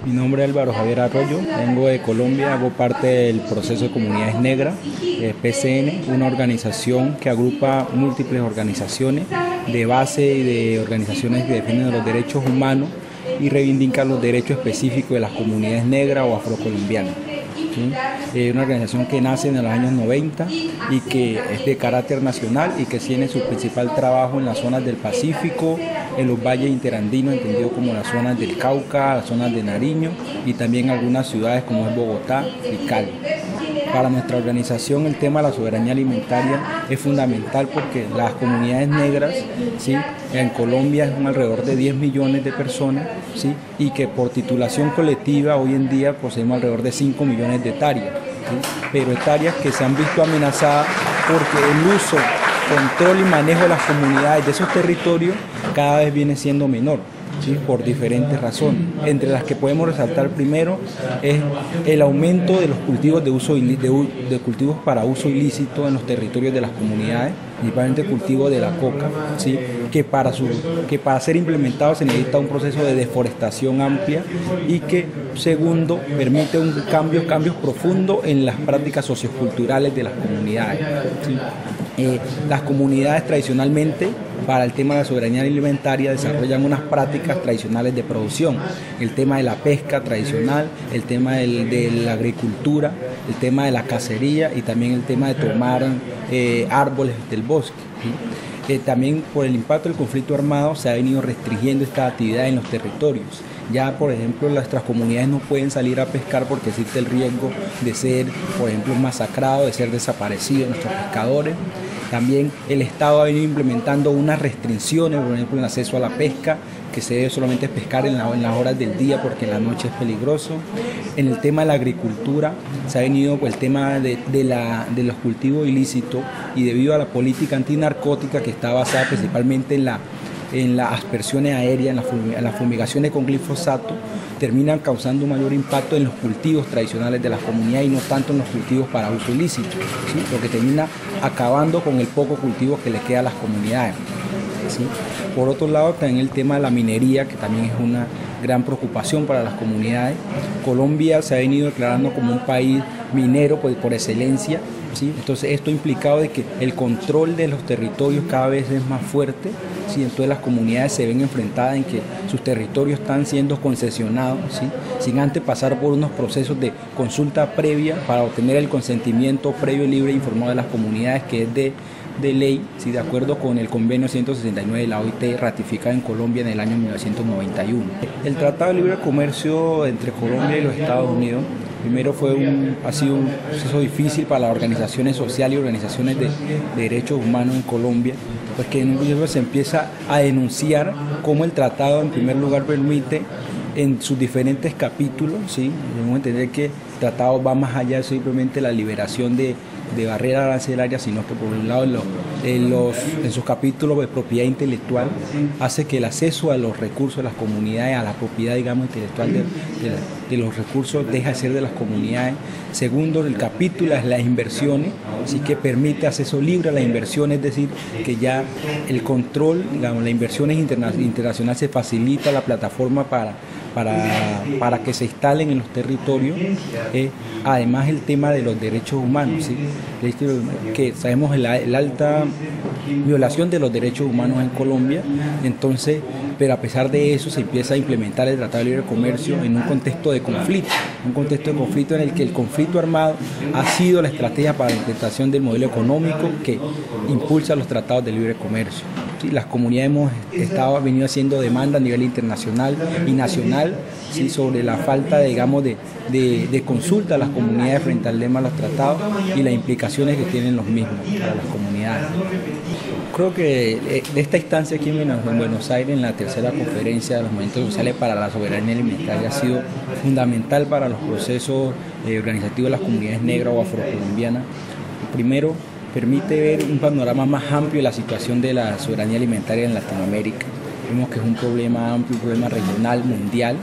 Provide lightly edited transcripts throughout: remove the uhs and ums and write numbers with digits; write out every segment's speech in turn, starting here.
Mi nombre es Álvaro Javier Arroyo, vengo de Colombia, hago parte del proceso de Comunidades Negras, PCN, una organización que agrupa múltiples organizaciones de base y de organizaciones que defienden los derechos humanos y reivindican los derechos específicos de las comunidades negras o afrocolombianas. ¿Sí? Una organización que nace en los años 90 y que es de carácter nacional y que tiene su principal trabajo en las zonas del Pacífico, en los valles interandinos, entendido como las zonas del Cauca, las zonas de Nariño y también algunas ciudades como es Bogotá y Cali. Para nuestra organización el tema de la soberanía alimentaria es fundamental porque las comunidades negras, ¿sí?, en Colombia son alrededor de 10 millones de personas, ¿sí?, y que por titulación colectiva hoy en día poseemos alrededor de 5 millones de hectáreas, ¿sí?, pero hectáreas que se han visto amenazadas porque el uso, control y manejo de las comunidades de esos territorios cada vez viene siendo menor. ¿Sí? Por diferentes razones, entre las que podemos resaltar primero es el aumento de los cultivos de cultivos para uso ilícito en los territorios de las comunidades, principalmente el cultivo de la coca, ¿sí?, que para ser implementado se necesita un proceso de deforestación amplia y que, segundo, permite cambios profundos en las prácticas socioculturales de las comunidades, ¿sí? Las comunidades tradicionalmente, para el tema de la soberanía alimentaria, desarrollan unas prácticas tradicionales de producción, el tema de la pesca tradicional, el tema de la agricultura, el tema de la cacería y también el tema de tomar árboles del bosque, ¿sí? También por el impacto del conflicto armado se ha venido restringiendo esta actividad en los territorios. Ya, por ejemplo, nuestras comunidades no pueden salir a pescar porque existe el riesgo de ser, por ejemplo, masacrados, de ser desaparecidos nuestros pescadores. También el Estado ha venido implementando unas restricciones, por ejemplo, en el acceso a la pesca, que se debe solamente pescar en las horas del día porque en la noche es peligroso. En el tema de la agricultura se ha venido el tema de los cultivos ilícitos y debido a la política antinarcótica que está basada principalmente en las aspersiones aéreas, en las fumigaciones con glifosato, terminan causando un mayor impacto en los cultivos tradicionales de las comunidades y no tanto en los cultivos para uso ilícito, ¿sí?, lo que termina acabando con el poco cultivo que le queda a las comunidades, ¿sí? Por otro lado, también el tema de la minería, que también es una gran preocupación para las comunidades. Colombia se ha venido declarando como un país minero por excelencia, ¿sí? Entonces esto ha implicado de que el control de los territorios cada vez es más fuerte, ¿sí? Entonces las comunidades se ven enfrentadas en que sus territorios están siendo concesionados, ¿sí?, sin antes pasar por unos procesos de consulta previa para obtener el consentimiento previo, libre e informado de las comunidades, que es de ley, ¿sí?, de acuerdo con el convenio 169 de la OIT ratificado en Colombia en el año 1991. El Tratado de Libre Comercio entre Colombia y los Estados Unidos primero ha sido un proceso difícil para las organizaciones sociales y organizaciones de derechos humanos en Colombia, pues que en un principio se empieza a denunciar cómo el tratado en primer lugar permite en sus diferentes capítulos, ¿sí?, debemos entender que el tratado va más allá de simplemente la liberación de barreras arancelarias, sino que por un lado en sus capítulos de propiedad intelectual hace que el acceso a los recursos de las comunidades, a la propiedad, digamos, intelectual de los recursos deja de ser de las comunidades. Segundo, el capítulo es las inversiones, así que permite acceso libre a las inversiones, es decir, que ya el control, digamos, las inversiones internacionales se facilita la plataforma para que se instalen en los territorios. Además el tema de los derechos humanos, ¿sí?, que sabemos la alta violación de los derechos humanos en Colombia, entonces, pero a pesar de eso se empieza a implementar el Tratado de Libre Comercio en un contexto de conflicto, en el que el conflicto armado ha sido la estrategia para la implementación del modelo económico que impulsa los tratados de libre comercio. Sí, las comunidades hemos venido haciendo demanda a nivel internacional y nacional, ¿sí?, sobre la falta, digamos, de consulta a las comunidades frente al tema de los tratados y las implicaciones que tienen los mismos para las comunidades. Creo que de esta instancia aquí en Buenos Aires, en la tercera conferencia de los movimientos sociales para la soberanía alimentaria, ha sido fundamental para los procesos organizativos de las comunidades negras o afrocolombianas. Primero, permite ver un panorama más amplio de la situación de la soberanía alimentaria en Latinoamérica. Vemos que es un problema amplio, un problema regional, mundial,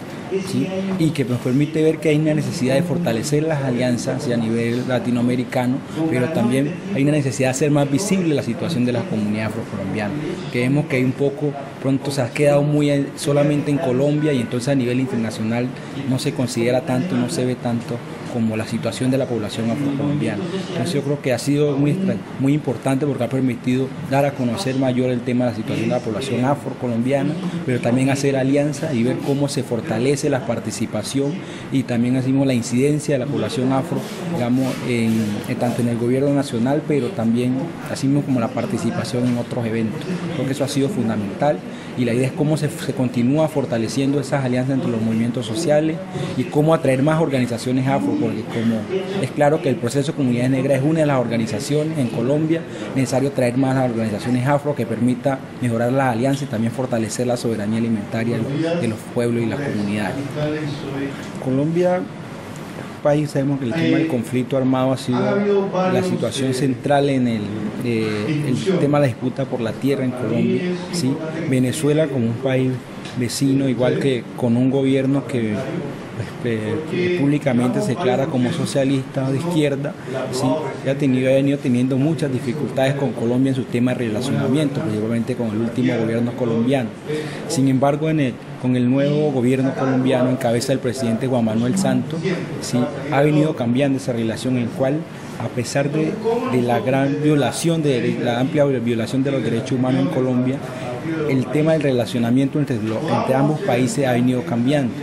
¿sí? Y que nos permite ver que hay una necesidad de fortalecer las alianzas a nivel latinoamericano, pero también hay una necesidad de hacer más visible la situación de la comunidad afrocolombiana, que vemos que hay un poco, pronto se ha quedado muy solamente en Colombia y entonces a nivel internacional no se considera tanto, no se ve tanto como la situación de la población afrocolombiana. Entonces yo creo que ha sido muy importante porque ha permitido dar a conocer mayor el tema de la situación de la población afrocolombiana, pero también hacer alianza y ver cómo se fortalece la participación y también hacemos la incidencia de la población afro, digamos, tanto en el gobierno nacional, pero también hacemos como la participación en otros eventos. Creo que eso ha sido fundamental y la idea es cómo se continúa fortaleciendo esas alianzas entre los movimientos sociales y cómo atraer más organizaciones afro, porque como es claro que el proceso de comunidades negras es una de las organizaciones en Colombia, es necesario traer más las organizaciones afro que permita mejorar las alianzas y también fortalecer la soberanía alimentaria de los pueblos y las comunidades. Colombia, país, sabemos que el tema del conflicto armado ha sido la situación central en el tema de la disputa por la tierra en Colombia, ¿sí? Venezuela como un país vecino, igual que con un gobierno que públicamente se declara como socialista o de izquierda, ¿sí? Ha venido teniendo muchas dificultades con Colombia en su tema de relacionamiento, principalmente con el último gobierno colombiano. Sin embargo, con el nuevo gobierno colombiano en cabeza del presidente Juan Manuel Santos, ¿sí? Ha venido cambiando esa relación en la cual, a pesar de la gran violación, de la amplia violación de los derechos humanos en Colombia, el tema del relacionamiento entre ambos países ha venido cambiando,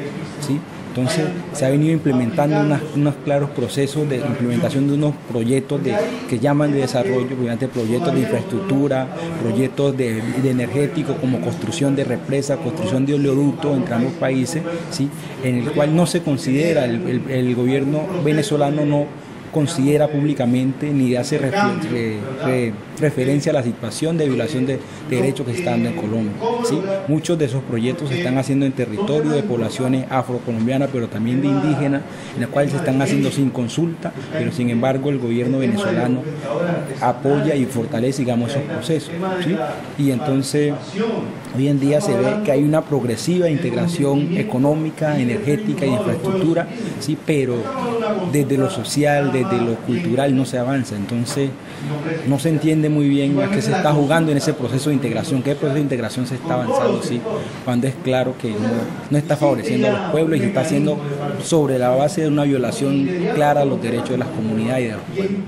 ¿sí? Entonces se ha venido implementando unos claros procesos de implementación de unos proyectos que llaman de desarrollo, proyectos de infraestructura, proyectos de energéticos como construcción de represas, construcción de oleoductos entre ambos países, ¿sí? En el cual no se considera, el gobierno venezolano no considera públicamente ni hace referencia a la situación de violación de derechos que se está dando en Colombia, ¿sí? Muchos de esos proyectos se están haciendo en territorio de poblaciones afrocolombianas, pero también de indígenas, en los cuales se están haciendo sin consulta, pero sin embargo el gobierno venezolano apoya y fortalece, digamos, esos procesos, ¿sí? Y entonces hoy en día se ve que hay una progresiva integración económica, energética y infraestructura, ¿sí? Pero desde lo social, desde lo cultural no se avanza, entonces no se entiende muy bien a qué se está jugando en ese proceso de integración, qué proceso de integración se está avanzando, ¿sí? Cuando es claro que no está favoreciendo a los pueblos y se está haciendo sobre la base de una violación clara a los derechos de las comunidades y de los pueblos.